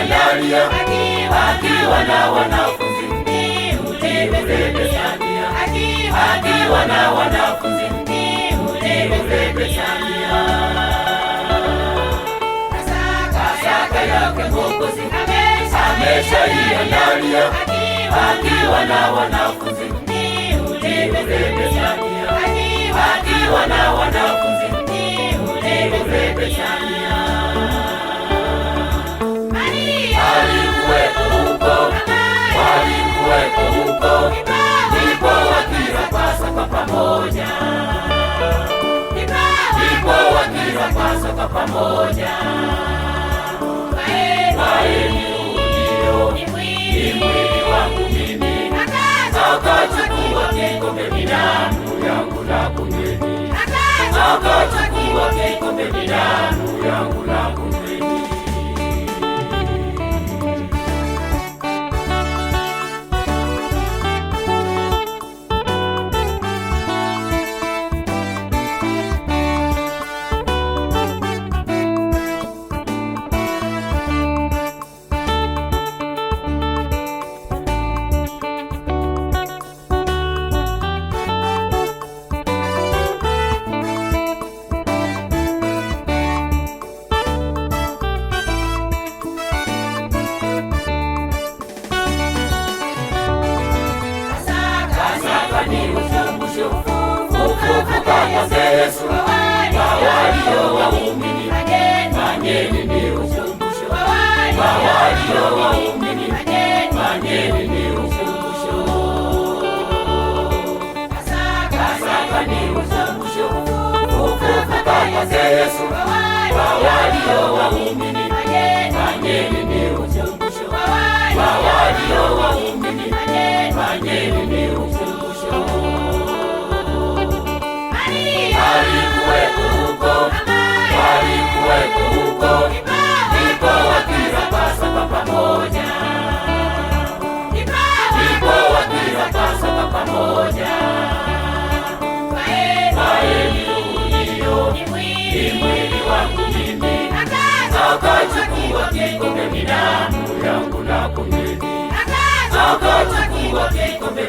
analia akiwa na wanafunzi mti ule Bethania, akiwa na wanafunzi mti ule Bethania. Pasaka yake Mwokozi ameshaiandalia akiwa na wanafunzi mti ule Bethania, akiwa na wanafunzi mti ule Bethania. Walikuwepo huko, ndipo wakila Pasaka pamoja, ndipo wakila Pasaka pamoja. Twaeni ujio, ni mwili wangu mimi, akachukua kikombe ni damu yangu na kunyweni, akachukua kikombe ni damu yangu na kunyweni. Yesu kwa walio waumini, fanyeni ni ukumbusho. Kwa walio waumini, fanyeni ni ukumbusho. Pasaka ni ukumbusho, kufufuka kwa Yesu. Kwa walio waumini, fanyeni ni ukumbusho. Kwa walio waumini, fanyeni ni ukumbusho. Walikuwepo huko, ndipo wakila Pasaka pamoja, ndipo wakila Pasaka pamoja. Twaeni ujio, ni mwili wangu mimi, akachukua kikombe ni damu yangu na kunyweni, akachukua kikombe